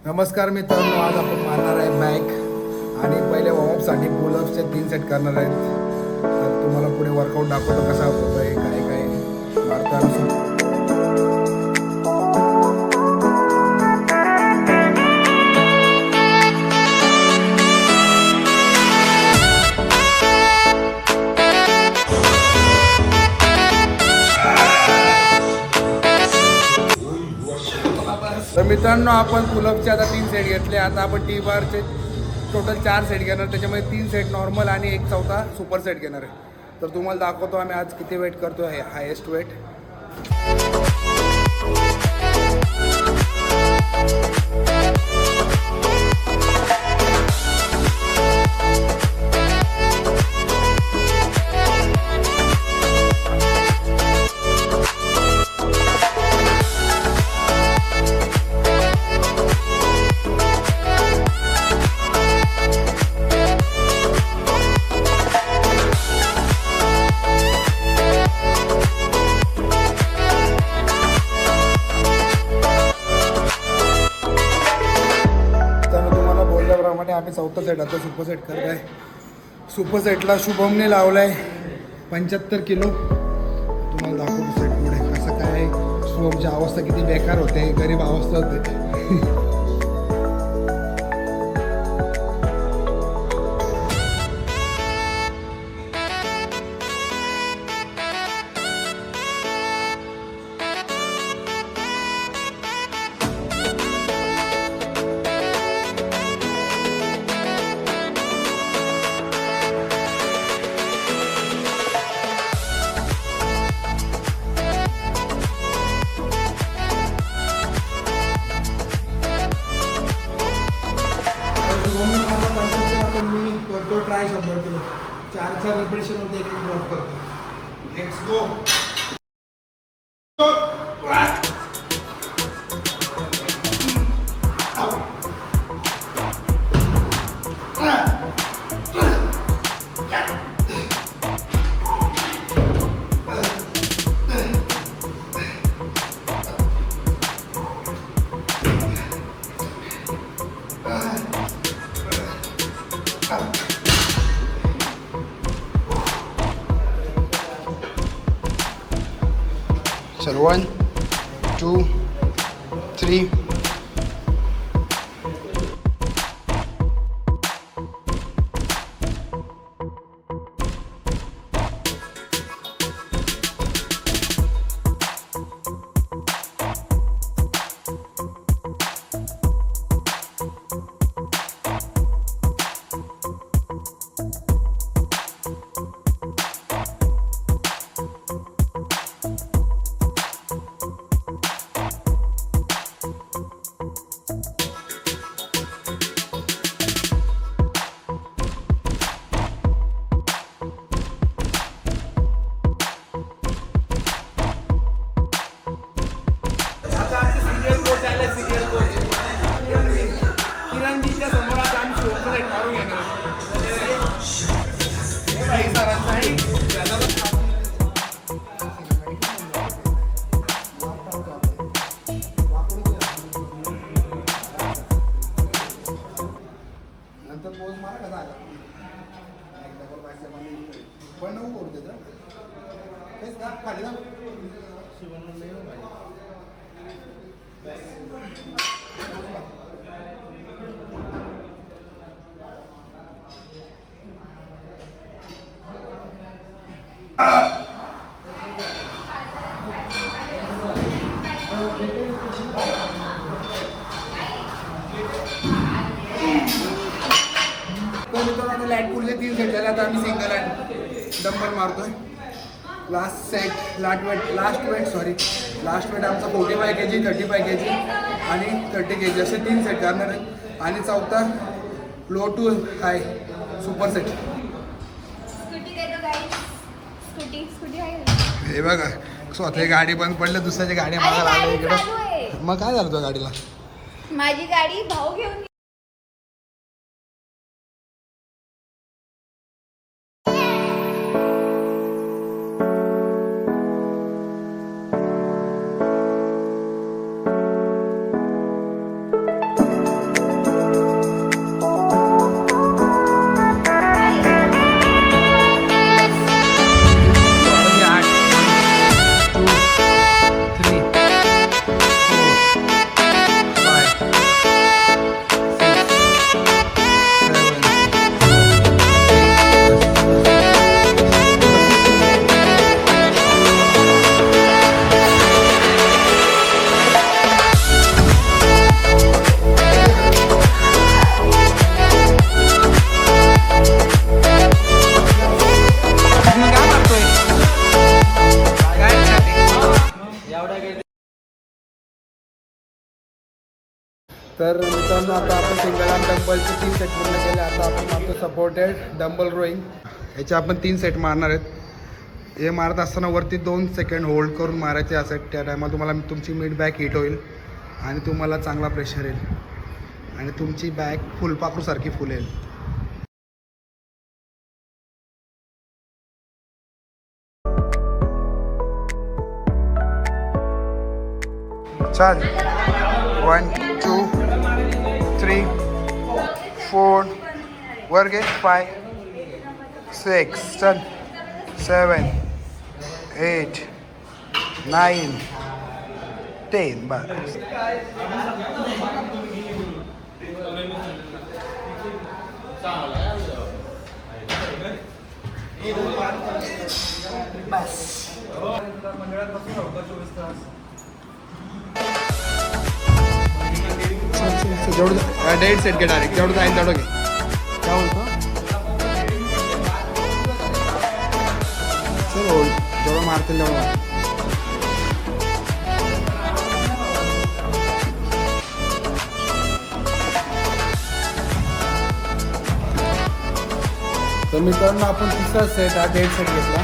नमस्कार मित्रांनो, आज आपण मारणार आहे बॅक आणि पहिले वॉर्मअपसाठी पुलअप्सचे 3 सेट करणार आहेत. तर तुम्हाला पुढे वर्कआउट दाखवतो कसा होतो आहे, काय काय मारताना. तर मित्रांनो, आपण पुलअपचे आता 3 सेट घेतले. आता आपण टी बारचे टोटल 4 सेट घेणार. त्याच्यामध्ये 3 सेट नॉर्मल आणि एक चौथा सुपर सेट घेणार आहे. तर तुम्हाला दाखवतो आम्ही आज किती वेट करतो आहे, हायेस्ट वेट. आम्ही चौथा सेट आता सुपर सेट करत आहे. सुपर सेटला शुभमने लावला आहे 75 किलो. तुम्हाला दाखवतो सेट पुढे कसं काय शुभमची अवस्था किती बेकार होते, गरीब अवस्था होते. मी करतो ट्राय 100 किलो 4 रिपिटेशन मध्ये एक ड्रॉप करतो. Let's go. चल 1 2 3. लाईट पुढचे 3 सेट झाले. आता आम्ही सिंगल हँड डंबल मारतोय. लास्ट वेट आमचा 45 kg, 35 kg आणि 30 kg असे 3 सेट करणार आहे. आणि चौथा low to high super set. हे बघा स्वतः गाडी बंद पडलं, दुसऱ्याची गाडी मागायला आली इकडे. मग काय झालं तुझ्या गाडीला? माझी गाडी भाऊ घेऊन तर मित्रांनो आता आपण सिंगल आर्म डंबलचे 3 सेट पूर्ण केले. आता आपण मारतो सपोर्टेड डंबल रोईंग. याचे आपण 3 सेट मारणार आहेत. हे मारत असताना वरती 2 सेकंड होल्ड करून मारायचे असेल. त्या टायमाला तुम्हाला तुमची मिड बॅक हिट होईल आणि तुम्हाला चांगला प्रेशर येईल आणि तुमची बॅक फुलपाखरूसारखी फुलेल. चल 1 2 3 4 वर घे 5 6 चल 7 8 9 10 बस. जेवढं 1.5 सेट घे डायरेक्ट. जेवढं जाईल तेवढं घे. काय बोलतो चल होल्ड. जेवढं मारतील तेवढं मार. तर मित्रांनो आपण तिसरा सेट हा 1.5 सेट घेतला.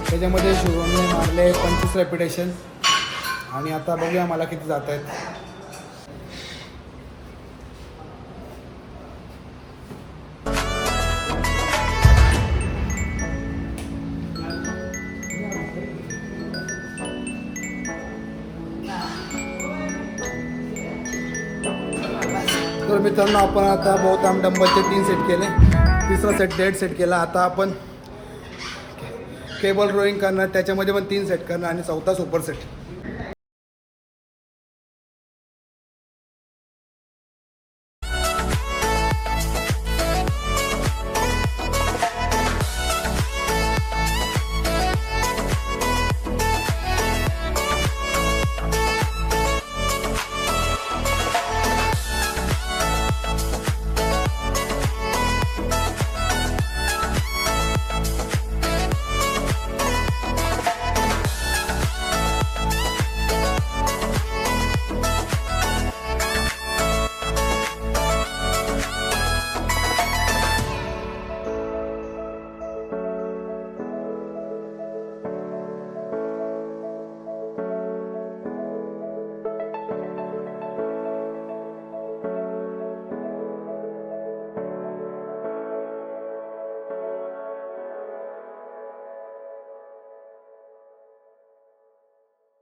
त्याच्यामध्ये शुभमने मारले 25 रेपिटेशन आणि आता बघूया मला किती जात आहेत. तर मित्रांनो आपण आता बहुत आम डंबलचे 3 सेट केले. तिसरा सेट 1.5 सेट केला. आता आपण केबल रोईंग करणार. त्याच्यामध्ये पण 3 सेट करणार आणि चौथा सुपर सेट.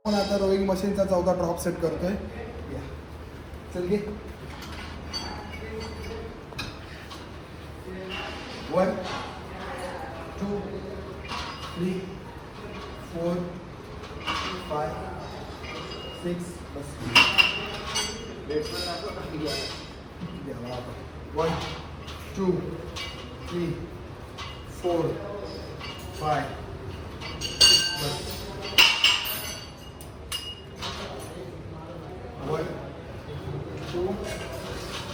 आपण आता रोईंग मशीनचा चौथा ड्रॉप सेट करतोय. चल घे. 1 2 3 4 5 6 बस. 1 2 3 4 5 बस. 1 2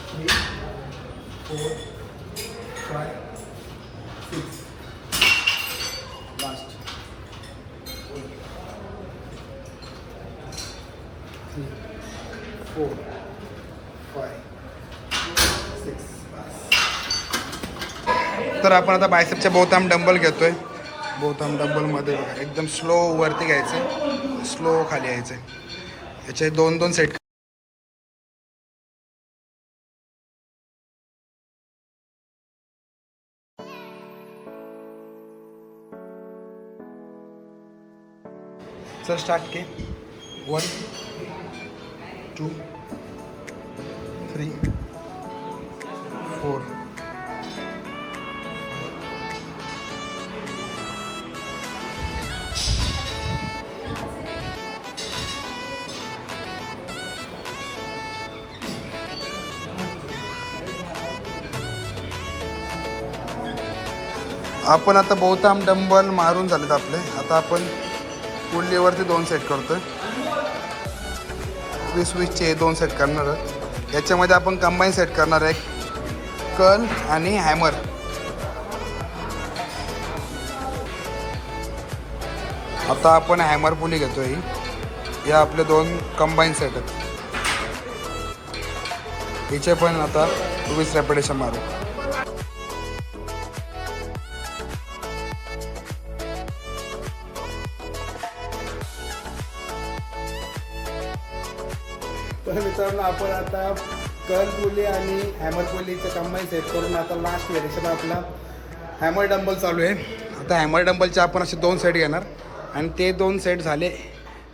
3 4 5 6 लास्ट 1 3 4 5 6 तर आपण आता बायसेपच्या बहुतांश डंबल घेतोय. बहुतांश डंबलमध्ये एकदम स्लो वरती घ्यायचं, स्लो खाली यायचं. याचे 2-2 सेट. चल स्टार्ट के. 1 2 3 4 आपण आता बहुतांश डंबल मारून झालेत आपले. आता आपण फुल लेवरचे 2 सेट करतोय. 20-20चे 2 सेट करणार आहोत. याच्यामध्ये आपण कंबाईन सेट करणार आहे, कर्ल आणि हॅमर. आता आपण हॅमर पुली घेतोय. या आपले 2 कंबाईन सेट आहेत. हिचे पण आता 20 रेपिटेशन मारू. तर मित्रांनो आपण आता कर्ल पुली आणि हॅमर पुलीचं कंबाईन सेट करून आता लास्ट व्हेरिएशन आपला हॅमर डंबल चालू आहे. आता हॅमर डंबलचे आपण असे 2 सेट घेणार आणि ते 2 सेट झाले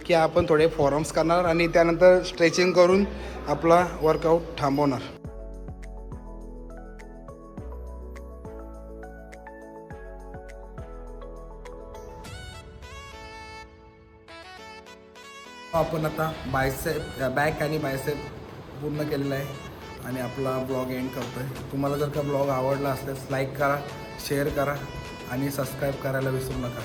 की आपण थोडे फॉरम्स करणार आणि त्यानंतर स्ट्रेचिंग करून आपला वर्कआउट थांबवणार. आपण आता बायसेप बॅक आणि बायसेप पूर्ण केलेला आहे आणि आपला ब्लॉग एंड करतो आहे. तुम्हाला जर का ब्लॉग आवडला असल्यास लाईक करा, शेअर करा आणि सबस्क्राईब करायला विसरू नका.